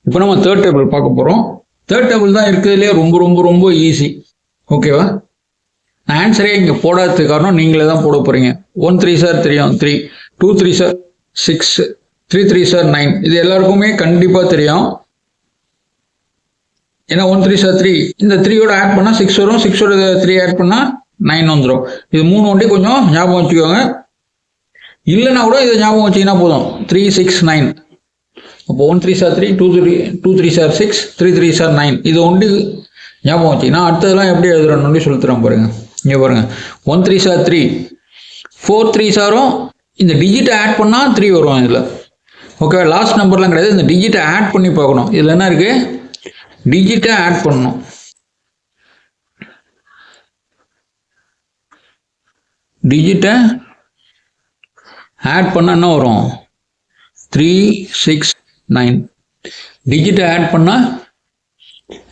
இப்போ நம்ம third table பார்க்க போகிறோம். தேர்ட் டேபிள் தான் இருக்கிறதுலே ரொம்ப ரொம்ப ரொம்ப ஈஸி. ஓகேவா? நான் ஆன்சரே இங்கே போடாததுக்கு காரணம் நீங்களே தான் போட போகிறீங்க. 1 3 சார் தெரியும் 3, 2 3 சார் 6, 3 3 சார் 9. இது எல்லாருக்குமே கண்டிப்பாக தெரியும். ஏன்னா 1 3 சார் 3, இந்த 3யோட ஆட் பண்ணால் 6 வரும், 6ஓட 3 ஆட் பண்ணால் 9 வந்துடும். இது 3 ஒண்டி கொஞ்சம் ஞாபகம் வச்சுக்கோங்க. இல்லைன்னா கூட இதை ஞாபகம் வச்சிங்கன்னா போதும். 3 6 9. அப்போ 1 3 சார் 3, 2 3 சார் 6, 3 3 சார் 9. இது ஒண்டி ஞாபகம் வச்சிங்கன்னா அடுத்ததெல்லாம் எப்படி எழுதுறோன்னு சொல்லி தரேன் பாருங்க. இங்கே பாருங்க, 1 3 சார் 3, 4 3 சாரும் இந்த டிஜிட்டை ஆட் பண்ணால் 3 வரும் இதில். ஓகே, லாஸ்ட் நம்பர்லாம் கிடையாது, இந்த டிஜிட்டை ஆட் பண்ணி பார்க்கணும். இதில் என்ன இருக்கு? டிஜிட்டை ஆட் பண்ணணும். டிஜிட்டை ஆட் பண்ண என்ன வரும்? 3 6 9. டிஜிட்டை ஆட் பண்ணால்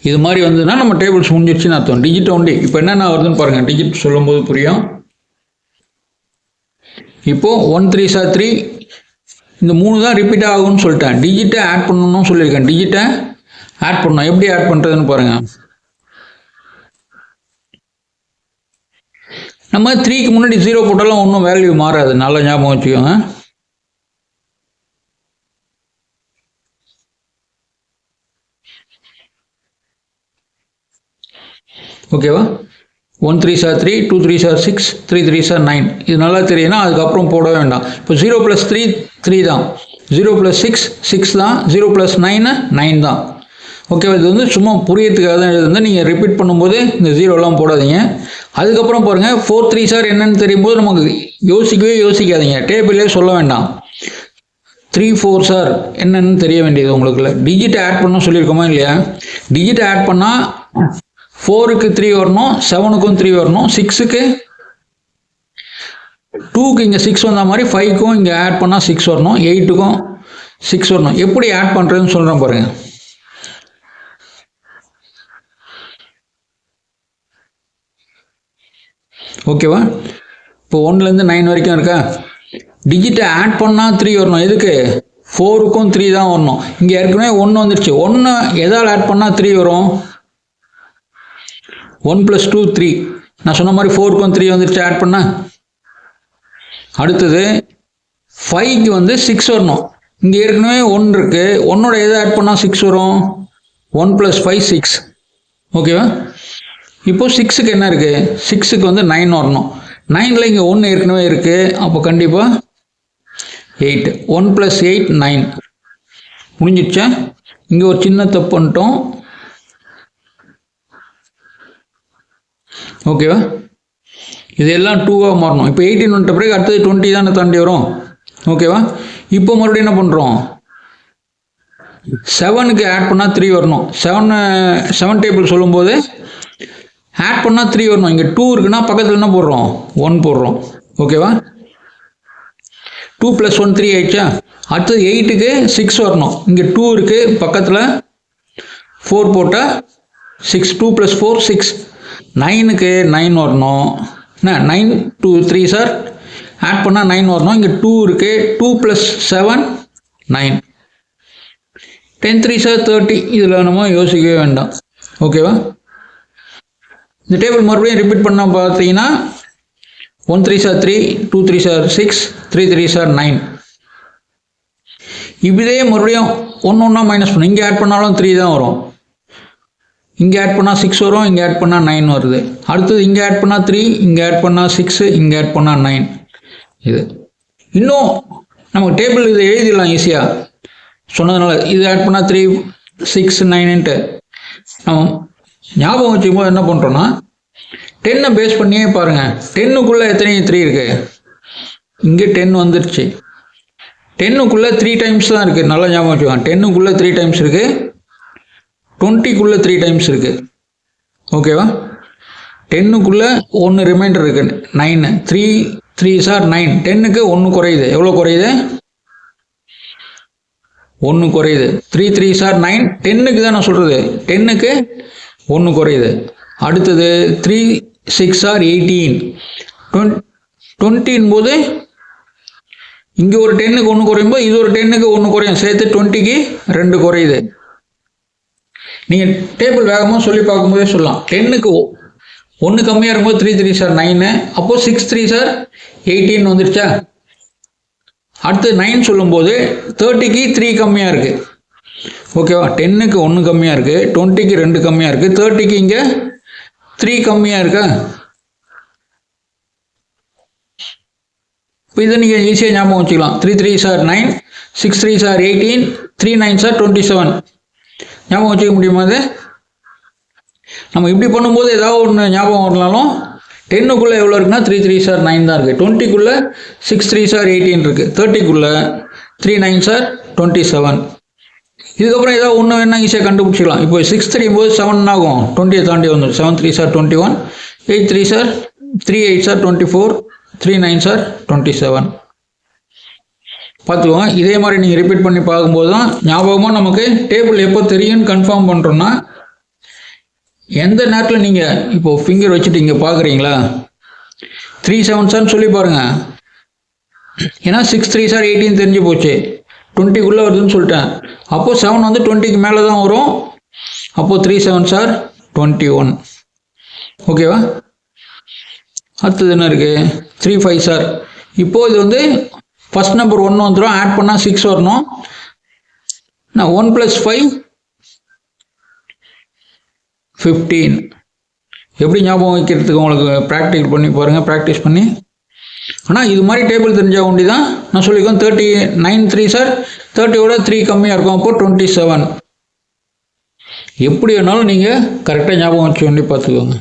இது மாதிரி வந்ததுன்னா நம்ம டேபிள்ஸ் முடிஞ்சிருச்சுன்னு அர்த்தம். டிஜிட் ஒண்டி. இப்போ என்னென்ன வருதுன்னு பாருங்க, டிஜிட் சொல்லும்போது புரியும். இப்போ 1 3 சார் 3, இந்த 3 தான் ரிப்பீட் ஆகும்னு சொல்லிட்டேன். டிஜிட்டை ஆட் பண்ணணும்னு சொல்லியிருக்கேன். டிஜிட்டை ஆட் பண்ணணும். எப்படி ஆட் பண்ணுறதுன்னு பாருங்க. நம்ம 3க்கு முன்னாடி 0 போட்டாலும் ஒன்றும் வேல்யூ மாறாது. நல்லா ஞாபகம் வச்சுக்கோங்க. ஓகேவா? 1 3 சார் 3, 2 3 சார் 6, 3 3 சார் 9. இது நல்லா தெரியும்னா அதுக்கப்புறம் போட வேண்டாம். இப்போ 0 + 3 3 தான், 0 + 6 6 தான், 0 + 9 9 தான். ஓகேவா? இது வந்து சும்மா புரியத்துக்காக தான் எழுதுந்து. நீங்கள் ரிப்பீட் பண்ணும்போது இந்த 0லாம் போடாதீங்க. அதுக்கப்புறம் பாருங்கள், 4 3 சார் என்னன்னு தெரியும் போது நமக்கு யோசிக்காதீங்க. டேபிளே சொல்ல வேண்டாம். 3 4 சார் என்னன்னு தெரிய வேண்டியது உங்களுக்கு. டிஜிட்டை ஆட் பண்ண சொல்லியிருக்கோமா இல்லையா? டிஜிட்டை ஆட் பண்ணால் 4க்கு 3 வரணும், 7க்கும் 3 வரணும், 6க்கு 2க்கு இங்கே 6 வந்த மாதிரி 5க்கும் இங்கே ஆட் பண்ணால் 6 வரணும், 8க்கும் 6 வரணும். எப்படி ஆட் பண்ணுறதுன்னு சொல்கிறேன் பாருங்க. ஓகேவா? இப்போ 1லேருந்து 9 வரைக்கும் இருக்கா? டிஜிட்டை ஆட் பண்ணால் 3 வரணும். எதுக்கு? 4க்கும் 3 தான் வரணும். இங்கே ஏற்கனவே 1 வந்துருச்சு. 1 எதால் ஆட் பண்ணால் 3 வரும்? 1 + 2 3. நான் சொன்ன மாதிரி 4க்கும் 3 வந்துருச்சு ஆட் பண்ண. அடுத்தது 5க்கு வந்து 6 வரணும். இங்கே ஏற்கனவே 1 இருக்கு. 1ஓட எதை ஆட் பண்ணால் 6 வரும்? 1 + 5 6. ஓகேவா? இப்போ 6க்கு என்ன இருக்கு? 6க்கு வந்து 9 வரணும். 9ல் இங்கே 1 ஏற்கனவே இருக்கு. அப்போ கண்டிப்பாக 8. 1 + 8 9. முடிஞ்சிடுச்சா? இங்கே ஒரு சின்ன தப்பு பண்ணிட்டோம். ஓகேவா? இதெல்லாம் 2ஆக மாறணும். இப்போ 18 வந்துட்ட பிறகு அடுத்தது 20 தானே தாண்டி வரும். ஓகேவா? இப்போ மறுபடியும் என்ன பண்ணுறோம்? 7க்கு ஆட் பண்ணால் 3 வரணும். 7 டேபிள் சொல்லும்போது ஆட் பண்ணால் 3 வரணும். இங்கே 2 இருக்குன்னா பக்கத்தில் என்ன போடுறோம்? 1 போடுறோம். ஓகேவா? 2 + 1 3 ஆயிடுச்சா? அடுத்தது 8க்கு 6 வரணும். இங்கே 2 இருக்கு, பக்கத்தில் 4 போட்டால் 6. 2 + 4 6. 9க்கு 9 வரணும். என்ன? 9 2 3 சார் ஆட் பண்ணால் 9 வரணும். இங்கே 2 இருக்கு. 2 + 7 9. 10 3 சார் 30. இதில் நம்ம யோசிக்கவே வேண்டாம். ஓகேவா? இந்த டேபிள் மறுபடியும் ரிப்பீட் பண்ண பார்த்தீங்கன்னா 1 3 சார் 3, 2 3 சார் 6, 3 3 சார் 9. இப்படியே மறுபடியும் ஒன்றா மைனஸ் பண்ணும். இங்கே ஆட் பண்ணாலும் 3 தான் வரும். இங்கே ஆட் பண்ணால் 6 வரும், இங்கே ஆட் பண்ணால் 9 வருது. அடுத்தது இங்கே ஆட் பண்ணால் 3, இங்கே ஆட் பண்ணால் 6, இங்கே ஆட் பண்ணால் 9. இது இன்னும் நமக்கு டேபிள் இதை எழுதிடலாம் ஈஸியாக சொன்னதுனால. இது ஆட் பண்ணால் 3 6 9ன்ட்டு நம்ம ஞாபகம் வச்சுக்கும் போது என்ன பண்ணுறோன்னா 10 பேஸ் பண்ணியே பாருங்கள். 10க்குள்ளே எத்தனை 3 இருக்கு? இங்கே 10 வந்துருச்சு. 10க்குள்ளே 3 டைம்ஸ் தான் இருக்குது. நல்லா ஞாபகம் வச்சுக்கோங்க. 10க்குள்ளே 3 டைம்ஸ் இருக்குது. 20க்குள்ளே 3 டைம்ஸ் இருக்குது. ஓகேவா? 10க்குள்ளே 1 ரிமைண்டர் இருக்குது 9. 3 3 சார் 9. 10க்கு 1 குறையுது. எவ்வளோ குறையுது? 1 குறையுது. 3 3 சார் 9. 10க்கு தான் நான் சொல்கிறது. 10க்கு 1 குறையுது. அடுத்தது 3 6 சார் 18. 20 போது இங்கே ஒரு 10க்கு 1 குறையும் போது இது ஒரு 10க்கு 1 குறையும். சேர்த்து 20க்கு 2 குறையுது. நீங்கள் டேபிள் வேகமாக சொல்லி பார்க்கும்போதே சொல்லலாம். 10க்கு 1 கம்மியாக இருக்கும்போது 3 3 சார் 9, அப்போது 6 3 சார் 18 வந்துருச்சா. அடுத்து 9 சொல்லும்போது 30க்கு 3 கம்மியாக இருக்குது. ஓகேவா, 10க்கு 1 கம்மியாக இருக்குது, 20க்கு 2 கம்மியாக இருக்குது, 30க்கு இங்கே 3 கம்மியாக இருக்கா. இப்போ இதை நீங்கள் ஈஸியாக ஞாபகம் வச்சுக்கலாம். 3 3 சார் 9, 6 3 சார் 18, 3 9 சார் 27. ஞாபகம் வச்சுக்க முடியுமா? அது நம்ம இப்படி பண்ணும்போது ஏதாவது ஒன்று ஞாபகம் வரலாலும் 10க்குள்ளே எவ்வளோ இருக்குன்னா 3 3 சார் 9 தான் இருக்குது, 20க்குள்ளே 6 3 சார் 18 இருக்குது, 30க்குள்ளே 3 9 சார் 27. இதுக்கப்புறம் ஏதாவது ஒன்று வேணால் ஈஸியாக கண்டுபிடிச்சிக்கலாம். இப்போ 6 3 போது 7 ஆகும், 20 தாண்டி வந்துடும். 7 3 சார் 21, 8 3 சார் 3 8 சார் 24, 3 9 சார் 27. பார்த்துக்கோங்க. இதே மாதிரி நீங்கள் ரிப்பீட் பண்ணி பார்க்கும்போது தான் ஞாபகமாக நமக்கு டேபிள் எப்போ தெரியும்னு கன்ஃபார்ம் பண்ணுறோன்னா, எந்த நேரத்தில் நீங்கள் இப்போது ஃபிங்கர் வச்சுட்டு இங்கே பார்க்குறீங்களா 3 7 சார்னு சொல்லி பாருங்கள். ஏன்னா 6 3 சார் 18 தெரிஞ்சு போச்சு, 20க்குள்ளே வருதுன்னு சொல்லிட்டேன். அப்போது 7 வந்து 20க்கு மேலே தான் வரும். அப்போது 3 7 சார் 21. ஓகேவா. அடுத்தது என்ன இருக்குது? 3 5 சார். இப்போது இது வந்து ஃபஸ்ட் நம்பர் 1 வந்துடும், ஆட் பண்ணால் 6 வரணும். நான் 1 + 5 15. எப்படி ஞாபகம் வைக்கிறதுக்கு உங்களுக்கு ப்ராக்டிஸ் பண்ணி பாருங்கள், ப்ராக்டிஸ் பண்ணி. ஆனால் இது மாதிரி டேபிள் தெரிஞ்சால் ஒண்டி தான் நான் சொல்லிக்கோம். 39 3 சார் 30யோட 3 கம்மியாக இருக்கும், அப்போது 27. எப்படி வேணாலும் நீங்கள் கரெக்டாக ஞாபகம் வச்சு வேண்டி பார்த்துக்கோங்க.